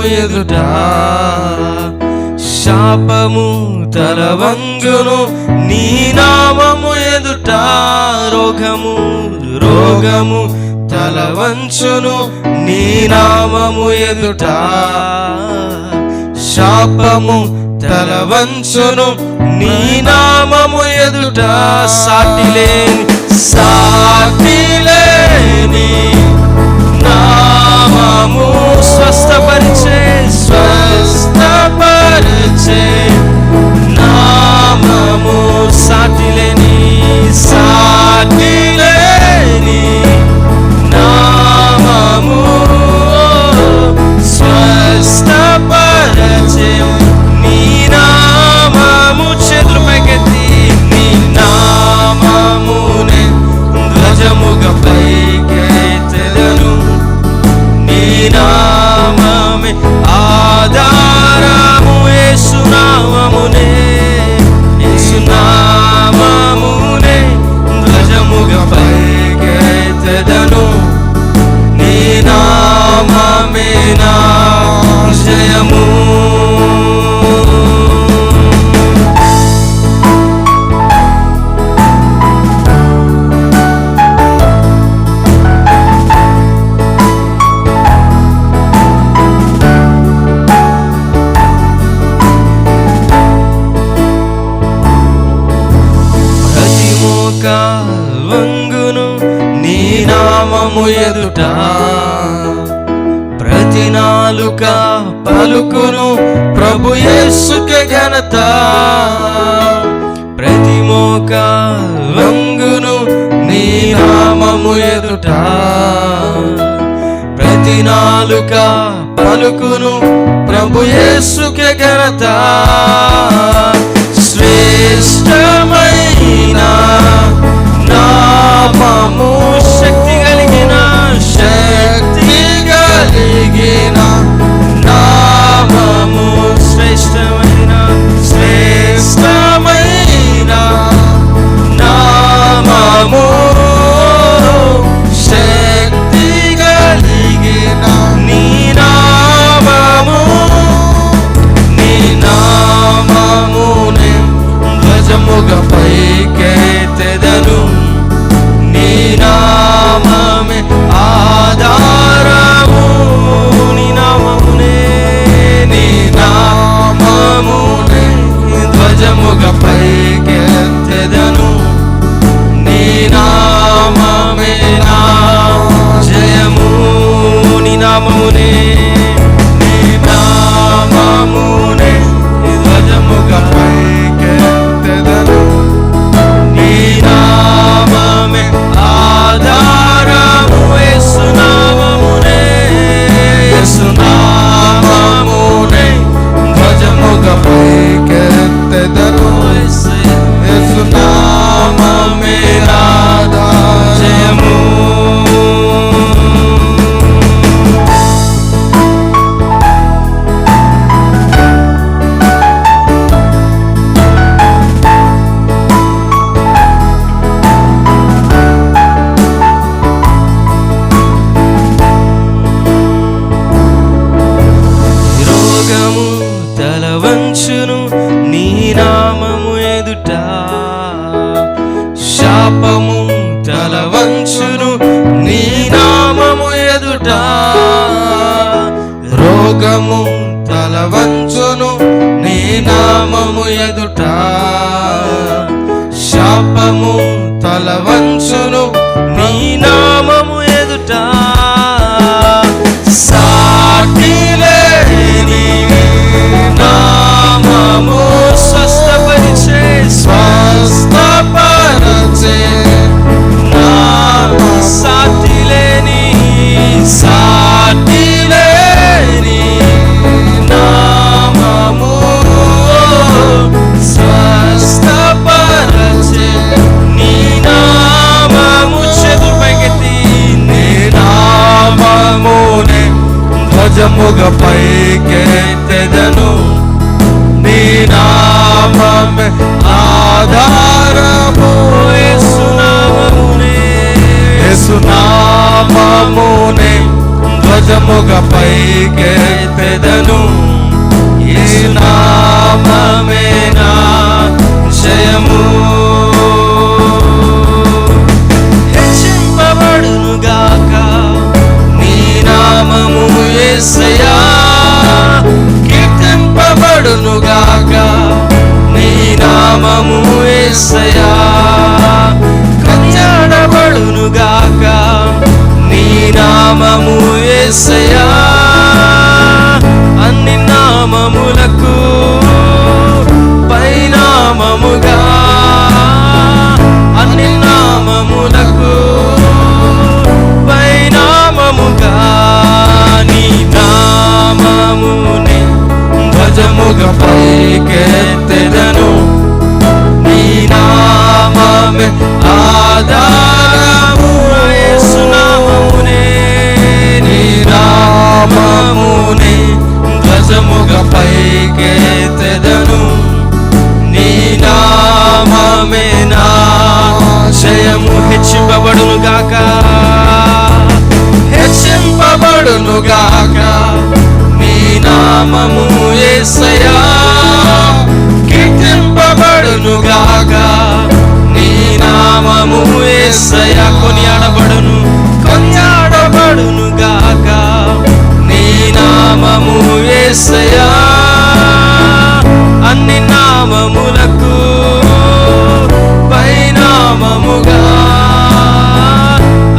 ఎదుట శాపము తల వంచును నీ నామము ఎదుట. రోగము తల వంచును నీ నామము ఎదుట శాపము తల వంచును నీ నామము ఎదుట. సాటిలేని నామము స్వస్థపరిచే నామము. సాటిలేని నామము స్వస్థపరిచే నీ నామము. చేతులు పైకెత్తి నీ నామమునే ధ్వజముగా పైకెత్తెదను. నీ నామమే ఆధారము. యేసునామమునే ధ్వజముగా పైకెత్తెదను. నీ నామమే నా జయము. వంగును నీ నామము ఎదుట ప్రతి నాలుక పలుకును ప్రభు యేసుకే ఘనత. ప్రతి మోక వంగును నీ నామము ఎదుట ప్రతి నాలుక పలుకును ప్రభు యేసుకే ఘనత. శ్రేష్టమైన నామము శక్తి కలిగిన నామము. శ్రేష్టమైన నామము శక్తి కలిగిన నీ నామము. నీ నామమునే ధ్వజముగా పైకెత్తెదను. నీ నామమే ఆధారము. నీ నామమునే ధ్వజముగా పైకెత్తెదను. నీ నామమే నా జయము. నీ నామమునే ధ్వజముగా పైకెత్తెదను. నీ నామమే ఆధారము. యేసునామమునే ధ్వజముగా పైకెత్తెదను. యేసునామమే నా జయము. తల వంచును నీ నామము ఎదుట శాపము తల వంచును నీ నామము ఎదుట. రోగము తల వంచును నీ నామము ఎదుట శాపము తల వంచును నీ నామము ఎదుట. సాటిలేని నామము స్వస్థపరిచే సాటిలేని నామము స్వస్థపరిచే నీ నామము. చేతులు పైకెత్తి నీ నామమునే ధ్వజముగా పైకెత్తెదను. నీ నామమే ఆధారము. యేసునామమునే ధ్వజముగా పైకెత్తెదను. కీర్తించెదను. యేసు నామమే నా జయము. హెచ్చింపబడును గాక నీ నామము యేసయ్యా, కీర్తింపబడును గాక నీ నామము యేసయ్యా, కొనియాడబడును గాక నీ నామము యేసయ్యా. అన్ని నామములకు పైనామముగా, అన్ని నామములకు పైనామముగా నీ నామమునే ధ్వజముగా పైకెత్తెదను. నీ నామమే ఆధారము. యేసు నామమునే, నీ నామమునే ధ్వజముగా పైకెత్తెదను. నీ నామమే నా జయము. హెచ్చింపబడును గాక, హెచ్చింపబడును గాక నీ నామము యేసయ్యా, కీర్తింపబడును గాక నీ నామము యేసయ్యా. కొనియాడబడును, కొనియాడబడును గాక నీ నామము యేసయ్యా. అన్ని నామములకు పైనామముగా,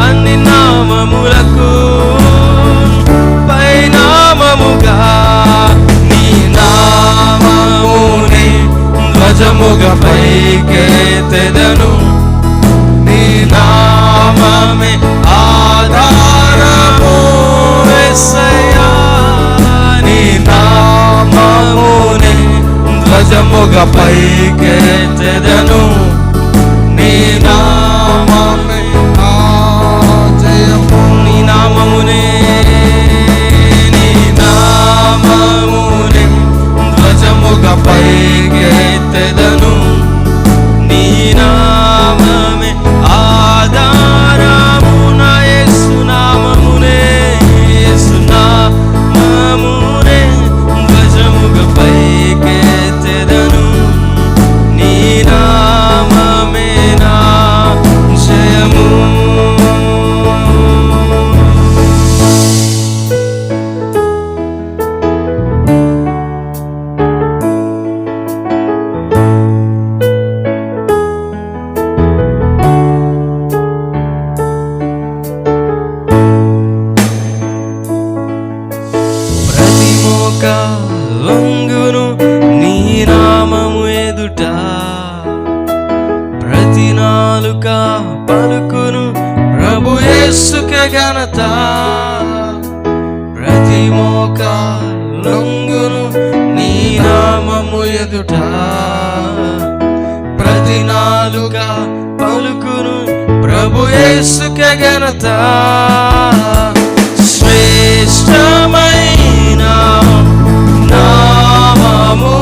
అన్ని నామములకు పైనామముగా నీ నామమునే ధ్వజముగా పైకెత్తెదను. నీ నామమే ఆధారము యేసయ్యా, నీ నామమునే ధ్వజముగా పైకెత్తెదను. నీ నామమే నా జయము. నీ నామమునే, నీ నామమునే ధ్వజముగా పైకెత్తెదను. నీ నామమే ఆధారము. నా యేసు నామమునే, యేసు నామమునే ధ్వజముగా పైకెత్తెదను. నీ నామమే నా జయము. ప్రతి మోకాలొంగును నీ నామము ఎదుట, ప్రతి నాలుక పలుకును ప్రభు యేసుకే ఘనత. ప్రతి మోకాలొంగును నీ నామము ఎదుట, ప్రతి నాలుక పలుకును ప్రభు యేసుకే ఘనత. శ్రేష్టమైన నామము,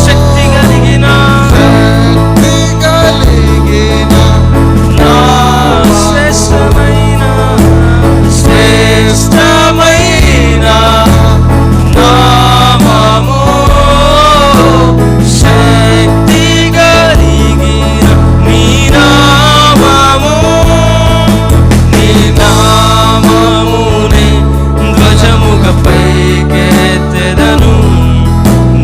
శక్తి కలిగిన నా శ్రేష్టమైన శ్రేష్టమైన నామము, శక్తి కలిగిన నీ నామము. నీ నామమునే ధ్వజముగా పైకెత్తెదను.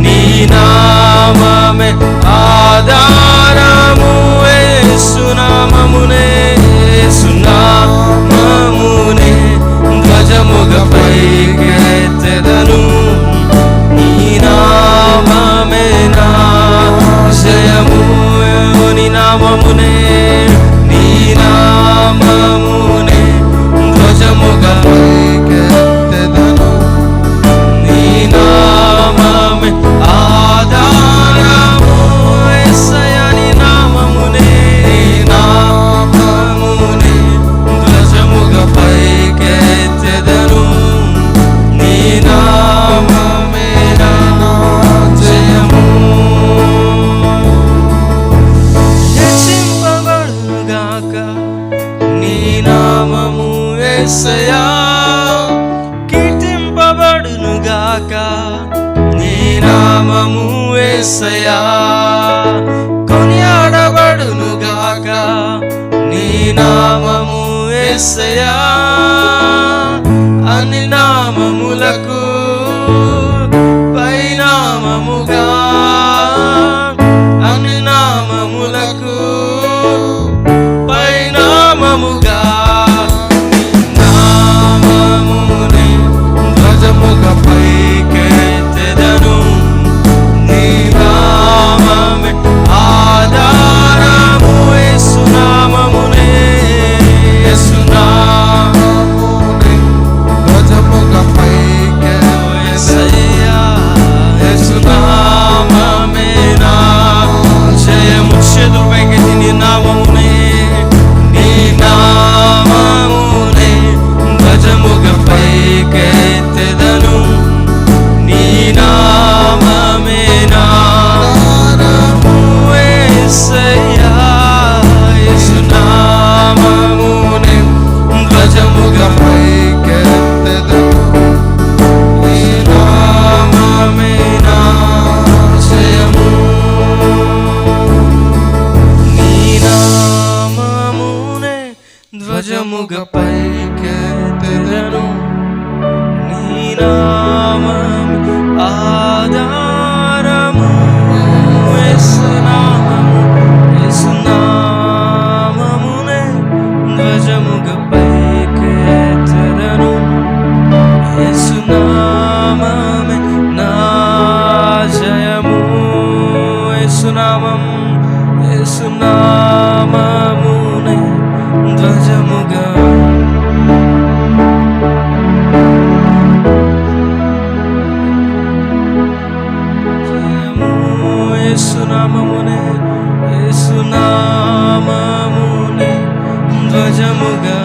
నీ నామమే ఆధారము. యేసు నామమునే, యేసు నామమునే ధ్వజముగా పైకెత్తెదను. నీ నామమే నా జయము. నీ నామమునే, నీ నామమునే ధ్వజముగా పైకెత్తెదను. నీ నామమే ఆధారము. యేసయ్యా నీ నామమునే, నీ నామమునే ధ్వజముగా పైకెత్తెదను. నీ నామమే నా జయము. హెచ్చింపబడును యేసయ్యా కొనియాడబడునుగాక నీ నామము యేసయ్యా అన్ని నామములకు పైనామముగా అన్ని నామములకు పైనామముగా నామమునే ధ్వజముగా పైకెత్తెదను నీ నామమే ఆధారము యేసు నామమునే యేసు నామమునే ధ్వజముగా పైకెత్తెదను యేసు నామమే నా జయము చేతులు పైకెత్తి నీ నామమునే నీ నామమునే ధ్వజముగా పైకెత్తెదను నీ నామమే నా యేసయ్యా యేసు నామమునే ధ్వజముగా పైకెత్తెదను నీ నామమే నా జయము నీ నామమునే ధ్వజముగా పైకెత్తెదను నీ నామమే ఆధారము యేసు నామమునే ధ్వజముగా పైకెత్తెదను యేసు నామమే నా జయము యేసు నామమునే ధ్వజముగా యేసు నామమునే ధ్వజముగా